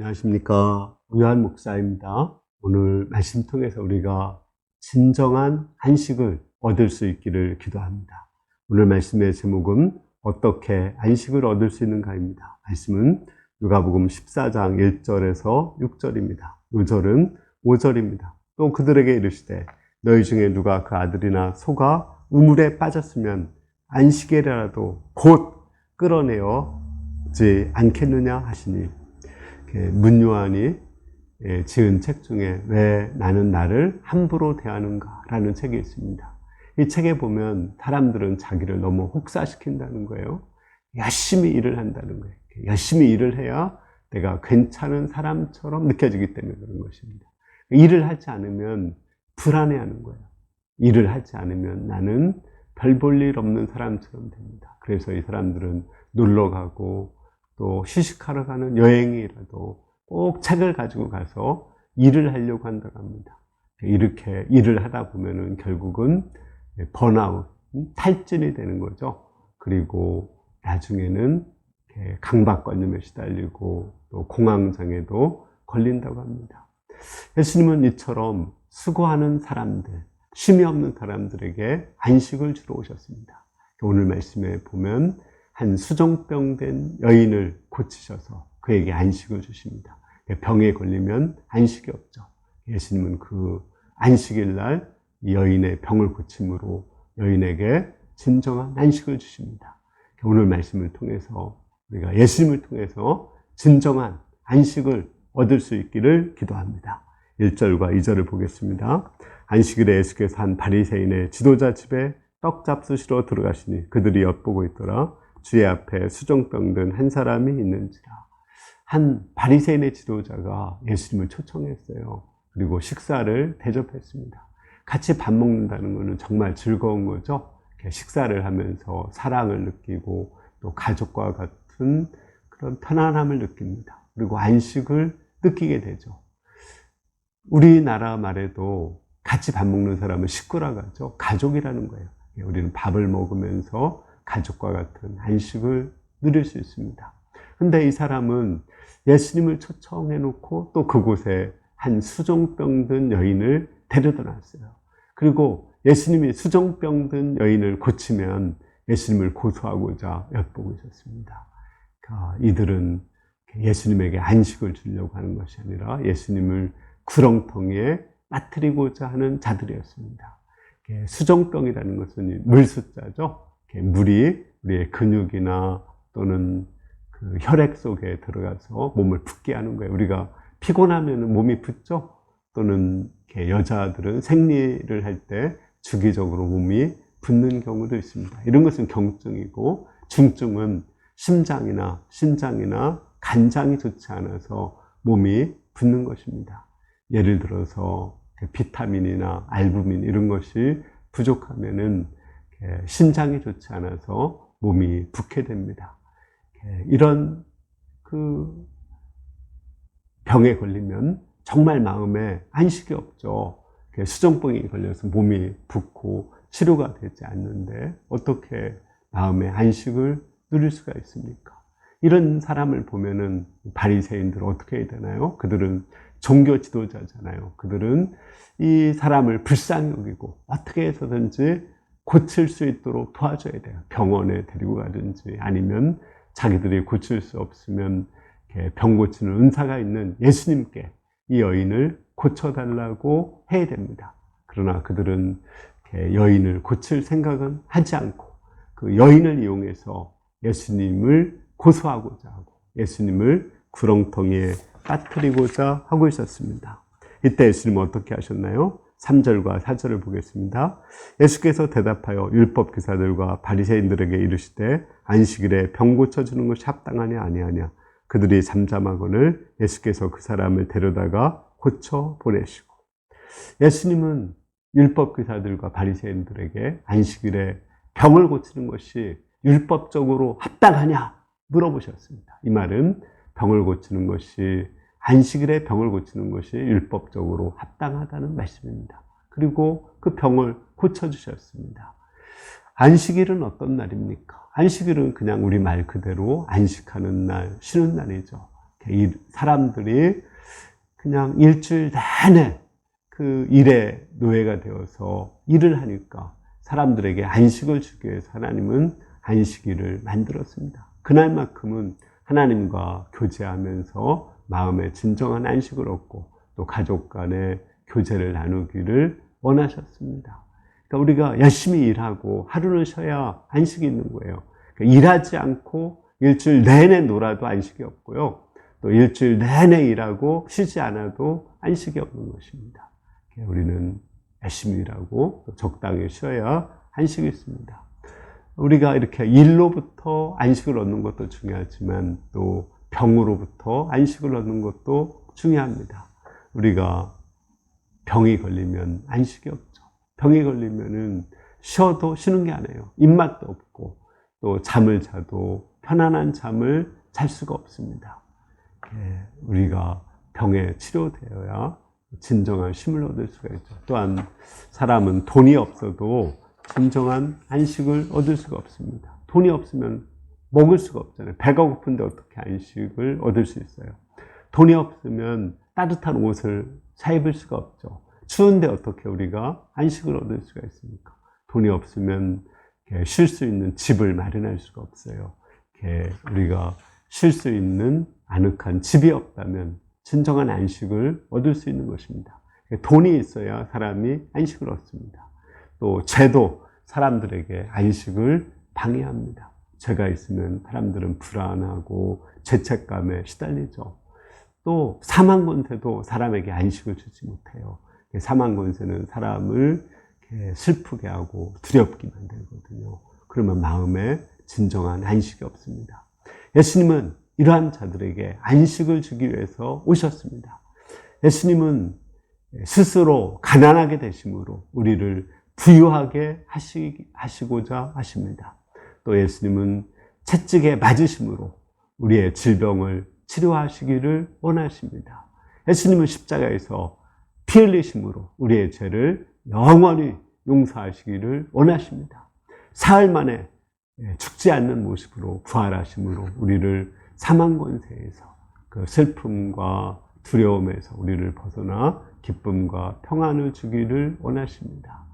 안녕하십니까. 유한 목사입니다. 오늘 말씀 통해서 우리가 진정한 안식을 얻을 수 있기를 기도합니다. 오늘 말씀의 제목은 어떻게 안식을 얻을 수 있는가입니다. 말씀은 누가복음 14장 1절에서 6절입니다. 6절은 5절입니다. 또 그들에게 이르시되 너희 중에 누가 그 아들이나 소가 우물에 빠졌으면 안식일이라도 곧 끌어내어지 않겠느냐 하시니, 문요한이 지은 책 중에 왜 나는 나를 함부로 대하는가 라는 책이 있습니다. 이 책에 보면 사람들은 자기를 너무 혹사시킨다는 거예요. 열심히 일을 한다는 거예요. 열심히 일을 해야 내가 괜찮은 사람처럼 느껴지기 때문에 그런 것입니다. 일을 하지 않으면 불안해하는 거예요. 일을 하지 않으면 나는 별 볼 일 없는 사람처럼 됩니다. 그래서 이 사람들은 놀러 가고 또 휴식하러 가는 여행이라도 꼭 책을 가지고 가서 일을 하려고 한다고 합니다. 이렇게 일을 하다 보면은 결국은 번아웃, 탈진이 되는 거죠. 그리고 나중에는 강박관념에 시달리고 또 공황장애도 걸린다고 합니다. 예수님은 이처럼 수고하는 사람들, 쉼이 없는 사람들에게 안식을 주러 오셨습니다. 오늘 말씀에 보면 한 수종병된 여인을 고치셔서 그에게 안식을 주십니다. 병에 걸리면 안식이 없죠. 예수님은 그 안식일 날 여인의 병을 고침으로 여인에게 진정한 안식을 주십니다. 오늘 말씀을 통해서 우리가 예수님을 통해서 진정한 안식을 얻을 수 있기를 기도합니다. 1절과 2절을 보겠습니다. 안식일에 예수께서 한 바리새인의 지도자 집에 떡 잡수시러 들어가시니 그들이 엿보고 있더라. 주의 앞에 수종병든 한 사람이 있는지라. 한 바리새인의 지도자가 예수님을 초청했어요. 그리고 식사를 대접했습니다. 같이 밥 먹는다는 것은 정말 즐거운 거죠. 식사를 하면서 사랑을 느끼고 또 가족과 같은 그런 편안함을 느낍니다. 그리고 안식을 느끼게 되죠. 우리나라 말에도 같이 밥 먹는 사람은 식구라고 하죠. 가족이라는 거예요. 우리는 밥을 먹으면서 가족과 같은 안식을 누릴 수 있습니다. 근데 이 사람은 예수님을 초청해 놓고 또 그곳에 한 수종병든 여인을 데려다 놨어요. 그리고 예수님이 수종병든 여인을 고치면 예수님을 고소하고자 엿보고 있었습니다. 이들은 예수님에게 안식을 주려고 하는 것이 아니라 예수님을 구렁텅이에 빠뜨리고자 하는 자들이었습니다. 수종병이라는 것은 물숫자죠. 물이 우리의 근육이나 또는 그 혈액 속에 들어가서 몸을 붓게 하는 거예요. 우리가 피곤하면 몸이 붓죠. 또는 여자들은 생리를 할 때 주기적으로 몸이 붓는 경우도 있습니다. 이런 것은 경증이고, 중증은 심장이나 신장이나 간장이 좋지 않아서 몸이 붓는 것입니다. 예를 들어서 비타민이나 알부민 이런 것이 부족하면은 신장이 좋지 않아서 몸이 붓게 됩니다. 이런 그 병에 걸리면 정말 마음에 안식이 없죠. 수종병이 걸려서 몸이 붓고 치료가 되지 않는데 어떻게 마음의 안식을 누릴 수가 있습니까? 이런 사람을 보면은 바리새인들은 어떻게 해야 되나요? 그들은 종교 지도자잖아요. 그들은 이 사람을 불쌍히 여기고 어떻게 해서든지 고칠 수 있도록 도와줘야 돼요. 병원에 데리고 가든지 아니면 자기들이 고칠 수 없으면 병 고치는 은사가 있는 예수님께 이 여인을 고쳐달라고 해야 됩니다. 그러나 그들은 여인을 고칠 생각은 하지 않고 그 여인을 이용해서 예수님을 고소하고자 하고 예수님을 구렁텅이에 빠뜨리고자 하고 있었습니다. 이때 예수님은 어떻게 하셨나요? 3절과 4절을 보겠습니다. 예수께서 대답하여 율법 교사들과 바리새인들에게 이르시되 안식일에 병 고쳐주는 것이 합당하냐 아니하냐. 그들이 잠잠하거늘 예수께서 그 사람을 데려다가 고쳐 보내시고. 예수님은 율법 교사들과 바리새인들에게 안식일에 병을 고치는 것이 율법적으로 합당하냐 물어보셨습니다. 이 말은 병을 고치는 것이 안식일에 병을 고치는 것이 율법적으로 합당하다는 말씀입니다. 그리고 그 병을 고쳐주셨습니다. 안식일은 어떤 날입니까? 안식일은 그냥 우리 말 그대로 안식하는 날, 쉬는 날이죠. 사람들이 그냥 일주일 내내 그 일의 노예가 되어서 일을 하니까 사람들에게 안식을 주기 위해서 하나님은 안식일을 만들었습니다. 그날만큼은 하나님과 교제하면서 마음의 진정한 안식을 얻고 또 가족 간의 교제를 나누기를 원하셨습니다. 그러니까 우리가 열심히 일하고 하루는 쉬어야 안식이 있는 거예요. 그러니까 일하지 않고 일주일 내내 놀아도 안식이 없고요. 또 일주일 내내 일하고 쉬지 않아도 안식이 없는 것입니다. 우리는 열심히 일하고 또 적당히 쉬어야 안식이 있습니다. 우리가 이렇게 일로부터 안식을 얻는 것도 중요하지만 또 병으로부터 안식을 얻는 것도 중요합니다. 우리가 병이 걸리면 안식이 없죠. 병이 걸리면은 쉬어도 쉬는 게 아니에요. 입맛도 없고 또 잠을 자도 편안한 잠을 잘 수가 없습니다. 우리가 병에 치료되어야 진정한 쉼을 얻을 수가 있죠. 또한 사람은 돈이 없어도 진정한 안식을 얻을 수가 없습니다. 돈이 없으면 먹을 수가 없잖아요. 배가 고픈데 어떻게 안식을 얻을 수 있어요? 돈이 없으면 따뜻한 옷을 사 입을 수가 없죠. 추운데 어떻게 우리가 안식을 얻을 수가 있습니까? 돈이 없으면 쉴 수 있는 집을 마련할 수가 없어요. 우리가 쉴 수 있는 아늑한 집이 없다면 진정한 안식을 얻을 수 있는 것입니다. 돈이 있어야 사람이 안식을 얻습니다. 또 죄도 사람들에게 안식을 방해합니다. 죄가 있으면 사람들은 불안하고 죄책감에 시달리죠. 또 사망 권세도 사람에게 안식을 주지 못해요. 사망 권세는 사람을 슬프게 하고 두렵게 만들거든요. 그러면 마음에 진정한 안식이 없습니다. 예수님은 이러한 자들에게 안식을 주기 위해서 오셨습니다. 예수님은 스스로 가난하게 되심으로 우리를 부유하게 하시고자 하십니다. 또 예수님은 채찍에 맞으심으로 우리의 질병을 치료하시기를 원하십니다. 예수님은 십자가에서 피 흘리심으로 우리의 죄를 영원히 용서하시기를 원하십니다. 사흘 만에 죽지 않는 모습으로 부활하심으로 우리를 사망 권세에서 그 슬픔과 두려움에서 우리를 벗어나 기쁨과 평안을 주기를 원하십니다.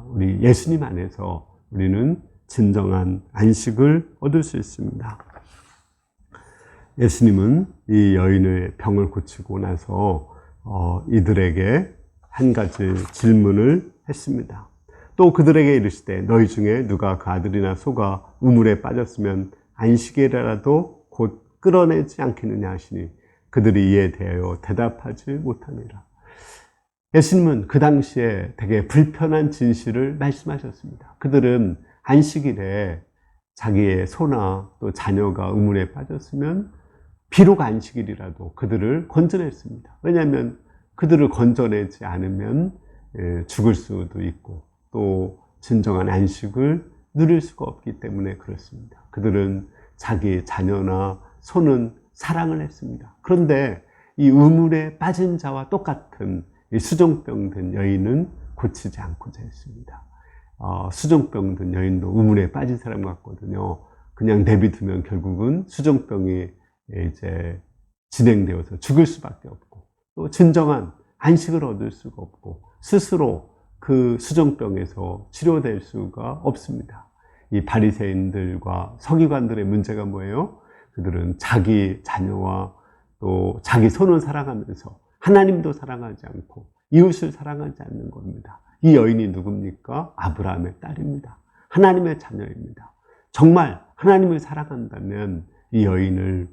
우리 예수님 안에서 우리는 진정한 안식을 얻을 수 있습니다. 예수님은 이 여인의 병을 고치고 나서 이들에게 한 가지 질문을 했습니다. 또 그들에게 이르시되 너희 중에 누가 그 아들이나 소가 우물에 빠졌으면 안식일이라도 곧 끌어내지 않겠느냐 하시니 그들이 이에 대하여 대답하지 못하니라. 예수님은 그 당시에 되게 불편한 진실을 말씀하셨습니다. 그들은 안식일에 자기의 소나 또 자녀가 우물에 빠졌으면 비록 안식일이라도 그들을 건져냈습니다. 왜냐하면 그들을 건져내지 않으면 죽을 수도 있고 또 진정한 안식을 누릴 수가 없기 때문에 그렇습니다. 그들은 자기 자녀나 소는 사랑을 했습니다. 그런데 이 우물에 빠진 자와 똑같은 이 수종병 든 여인은 고치지 않고자 했습니다. 수종병 든 여인도 우물에 빠진 사람 같거든요. 그냥 내비두면 결국은 수종병이 이제 진행되어서 죽을 수밖에 없고 또 진정한 안식을 얻을 수가 없고 스스로 그 수종병에서 치료될 수가 없습니다. 이 바리새인들과 서기관들의 문제가 뭐예요? 그들은 자기 자녀와 또 자기 손을 사랑하면서 하나님도 사랑하지 않고 이웃을 사랑하지 않는 겁니다. 이 여인이 누굽니까? 아브라함의 딸입니다. 하나님의 자녀입니다. 정말 하나님을 사랑한다면 이 여인을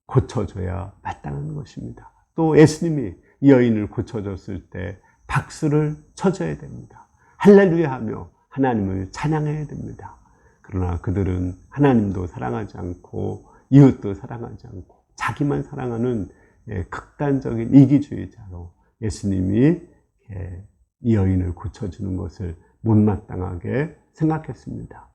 고쳐줘야 마땅한 것입니다. 또 예수님이 이 여인을 고쳐줬을 때 박수를 쳐줘야 됩니다. 할렐루야 하며 하나님을 찬양해야 됩니다. 그러나 그들은 하나님도 사랑하지 않고 이웃도 사랑하지 않고 자기만 사랑하는 극단적인 이기주의자로 예수님이 이 여인을 고쳐주는 것을 못마땅하게 생각했습니다.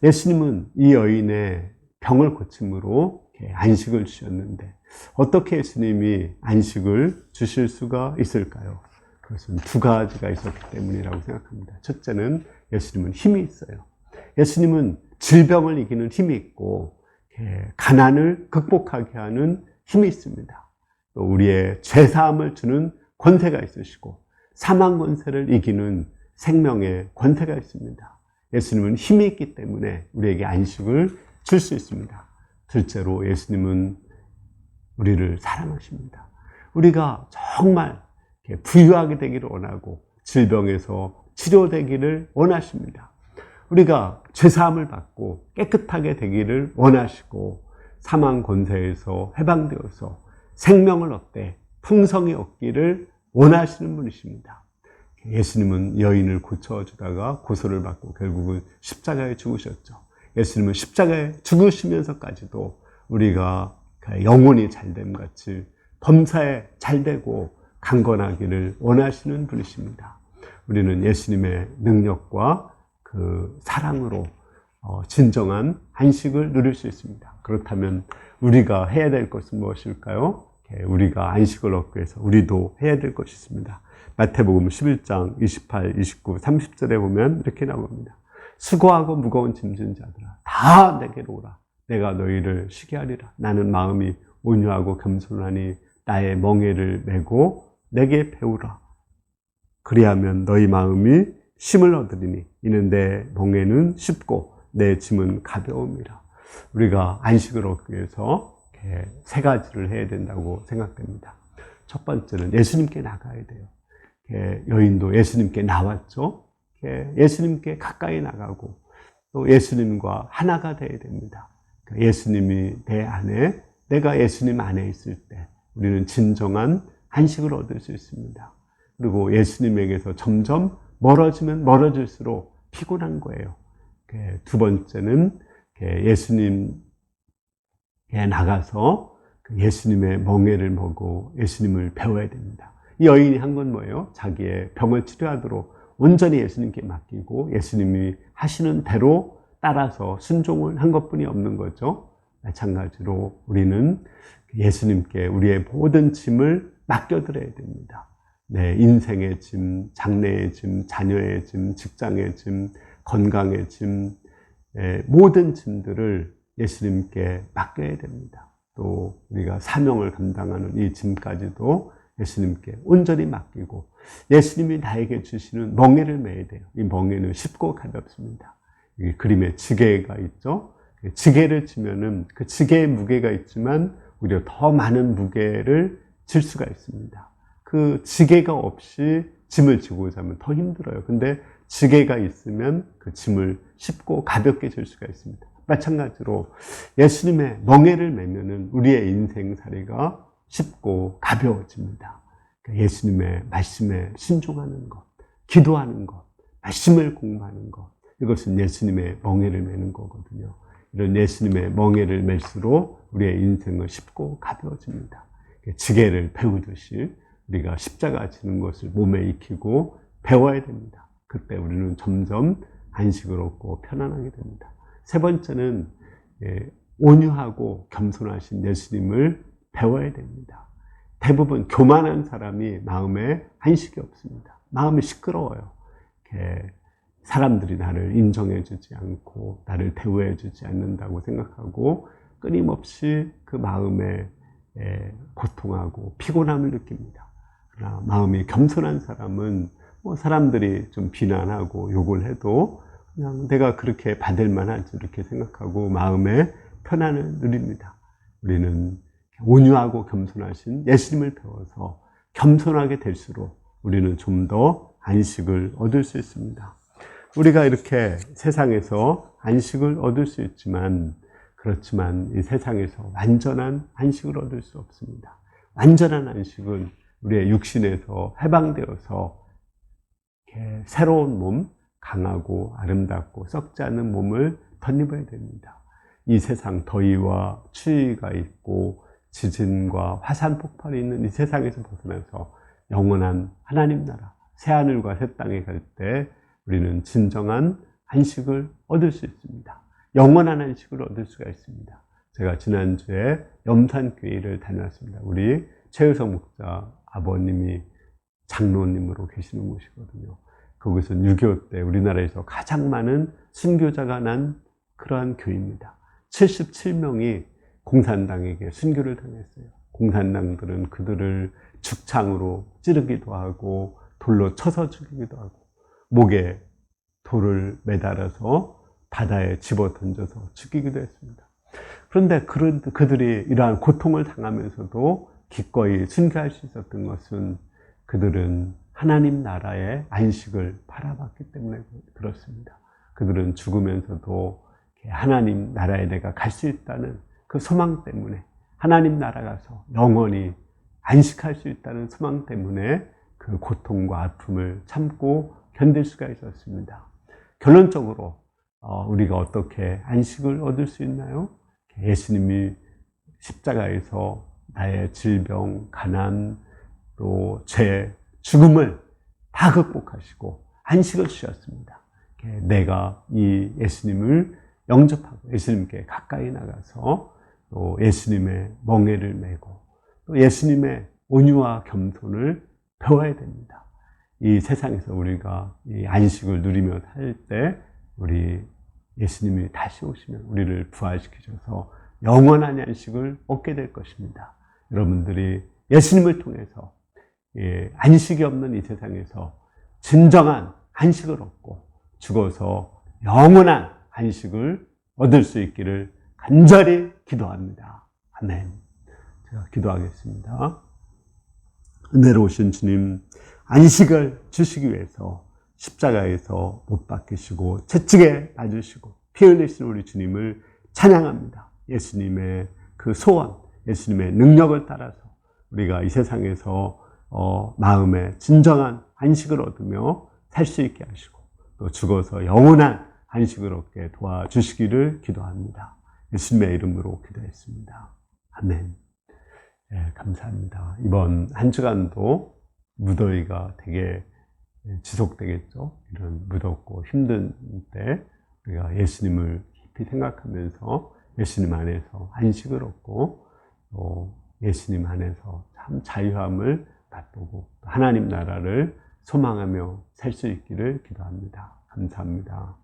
예수님은 이 여인의 병을 고침으로 안식을 주셨는데 어떻게 예수님이 안식을 주실 수가 있을까요? 그것은 두 가지가 있었기 때문이라고 생각합니다. 첫째는 예수님은 힘이 있어요. 예수님은 질병을 이기는 힘이 있고 가난을 극복하게 하는 힘이 있습니다. 또 우리의 죄사함을 주는 권세가 있으시고 사망 권세를 이기는 생명의 권세가 있습니다. 예수님은 힘이 있기 때문에 우리에게 안식을 줄 수 있습니다. 둘째로 예수님은 우리를 사랑하십니다. 우리가 정말 부유하게 되기를 원하고 질병에서 치료되기를 원하십니다. 우리가 죄사함을 받고 깨끗하게 되기를 원하시고 사망 권세에서 해방되어서 생명을 얻되 풍성히 얻기를 원하시는 분이십니다. 예수님은 여인을 고쳐주다가 고소를 받고 결국은 십자가에 죽으셨죠. 예수님은 십자가에 죽으시면서까지도 우리가 영혼이 잘됨 같이 범사에 잘되고 강건하기를 원하시는 분이십니다. 우리는 예수님의 능력과 그 사랑으로 진정한 안식을 누릴 수 있습니다. 그렇다면 우리가 해야 될 것은 무엇일까요? 우리가 안식을 얻기 위해서 우리도 해야 될 것이 있습니다. 마태복음 11장 28, 29, 30절에 보면 이렇게 나옵니다. 수고하고 무거운 짐진 자들아 다 내게로 오라. 내가 너희를 쉬게 하리라. 나는 마음이 온유하고 겸손하니 나의 멍에를 메고 내게 배우라. 그리하면 너희 마음이 쉼을 얻으리니 이는 내 멍에는 쉽고 내 짐은 가벼움이라. 우리가 안식을 얻기 위해서 세 가지를 해야 된다고 생각됩니다. 첫 번째는 예수님께 나가야 돼요. 여인도 예수님께 나왔죠. 예수님께 가까이 나가고 또 예수님과 하나가 되어야 됩니다. 예수님이 내 안에, 내가 예수님 안에 있을 때 우리는 진정한 안식을 얻을 수 있습니다. 그리고 예수님에게서 점점 멀어지면 멀어질수록 피곤한 거예요. 두 번째는 예수님께 나가서 예수님의 멍에를 먹고 예수님을 배워야 됩니다. 이 여인이 한 건 뭐예요? 자기의 병을 치료하도록 온전히 예수님께 맡기고 예수님이 하시는 대로 따라서 순종을 한 것뿐이 없는 거죠. 마찬가지로 우리는 예수님께 우리의 모든 짐을 맡겨드려야 됩니다. 내 인생의 짐, 장래의 짐, 자녀의 짐, 직장의 짐, 건강의 짐, 모든 짐들을 예수님께 맡겨야 됩니다. 또 우리가 사명을 감당하는 이 짐까지도 예수님께 온전히 맡기고 예수님이 나에게 주시는 멍에를 매야 돼요. 이 멍에는 쉽고 가볍습니다. 이 그림에 지게가 있죠. 지게를 치면은 그 지게의 무게가 있지만 오히려 더 많은 무게를 질 수가 있습니다. 그 지게가 없이 짐을 지고자 하면 더 힘들어요. 근데 지게가 있으면 그 짐을 쉽고 가볍게 질 수가 있습니다. 마찬가지로 예수님의 멍에를 매면은 우리의 인생살이가 쉽고 가벼워집니다. 예수님의 말씀에 순종하는 것, 기도하는 것, 말씀을 공부하는 것, 이것은 예수님의 멍에를 매는 거거든요. 이런 예수님의 멍에를 맬수록 우리의 인생은 쉽고 가벼워집니다. 지게를 배우듯이 우리가 십자가 지는 것을 몸에 익히고 배워야 됩니다. 그때 우리는 점점 안식을 얻고 편안하게 됩니다. 세 번째는 온유하고 겸손하신 예수님을 배워야 됩니다. 대부분 교만한 사람이 마음에 안식이 없습니다. 마음이 시끄러워요. 사람들이 나를 인정해주지 않고 나를 대우해주지 않는다고 생각하고 끊임없이 그 마음에 고통하고 피곤함을 느낍니다. 그러나 마음이 겸손한 사람은 사람들이 좀 비난하고 욕을 해도 그냥 내가 그렇게 받을 만하지 이렇게 생각하고 마음의 편안을 누립니다. 우리는 온유하고 겸손하신 예수님을 배워서 겸손하게 될수록 우리는 좀 더 안식을 얻을 수 있습니다. 우리가 이렇게 세상에서 안식을 얻을 수 있지만 그렇지만 이 세상에서 완전한 안식을 얻을 수 없습니다. 완전한 안식은 우리의 육신에서 해방되어서 새로운 몸, 강하고 아름답고 썩지 않는 몸을 덧입어야 됩니다. 이 세상 더위와 추위가 있고 지진과 화산 폭발이 있는 이 세상에서 벗어나서 영원한 하나님 나라, 새하늘과 새 땅에 갈 때 우리는 진정한 안식을 얻을 수 있습니다. 영원한 안식을 얻을 수가 있습니다. 제가 지난주에 염산교회를 다녀왔습니다. 우리 최유성 목사 아버님이 장로님으로 계시는 곳이거든요. 그곳은 6.25 때 우리나라에서 가장 많은 순교자가 난 그러한 교회입니다. 77명이 공산당에게 순교를 당했어요. 공산당들은 그들을 죽창으로 찌르기도 하고 돌로 쳐서 죽이기도 하고 목에 돌을 매달아서 바다에 집어 던져서 죽이기도 했습니다. 그런데 그들이 이러한 고통을 당하면서도 기꺼이 순교할 수 있었던 것은 그들은 하나님 나라의 안식을 바라봤기 때문에 그렇습니다. 그들은 죽으면서도 하나님 나라에 내가 갈 수 있다는 그 소망 때문에, 하나님 나라 가서 영원히 안식할 수 있다는 소망 때문에 그 고통과 아픔을 참고 견딜 수가 있었습니다. 결론적으로 우리가 어떻게 안식을 얻을 수 있나요? 예수님이 십자가에서 나의 질병, 가난, 또 죄, 죽음을 다 극복하시고 안식을 주셨습니다. 내가 이 예수님을 영접하고 예수님께 가까이 나가서 또 예수님의 멍에를 메고 또 예수님의 온유와 겸손을 배워야 됩니다. 이 세상에서 우리가 이 안식을 누리며 살 때 우리 예수님이 다시 오시면 우리를 부활시키셔서 영원한 안식을 얻게 될 것입니다. 여러분들이 예수님을 통해서 안식이 없는 이 세상에서 진정한 안식을 얻고 죽어서 영원한 안식을 얻을 수 있기를 간절히 기도합니다. 아멘. 제가 기도하겠습니다. 은혜로우신 주님, 안식을 주시기 위해서 십자가에서 못 박히시고 채찍에 맞으시고 피 흘리신 우리 주님을 찬양합니다. 예수님의 그 소원, 예수님의 능력을 따라서 우리가 이 세상에서 마음의 진정한 안식을 얻으며 살 수 있게 하시고 또 죽어서 영원한 안식을 얻게 도와주시기를 기도합니다. 예수님의 이름으로 기도했습니다. 아멘. 네, 감사합니다. 이번 한 주간도 무더위가 되게 지속되겠죠. 이런 무덥고 힘든 때 우리가 예수님을 깊이 생각하면서 예수님 안에서 안식을 얻고 또 예수님 안에서 참 자유함을 맛보고 하나님 나라를 소망하며 살 수 있기를 기도합니다. 감사합니다.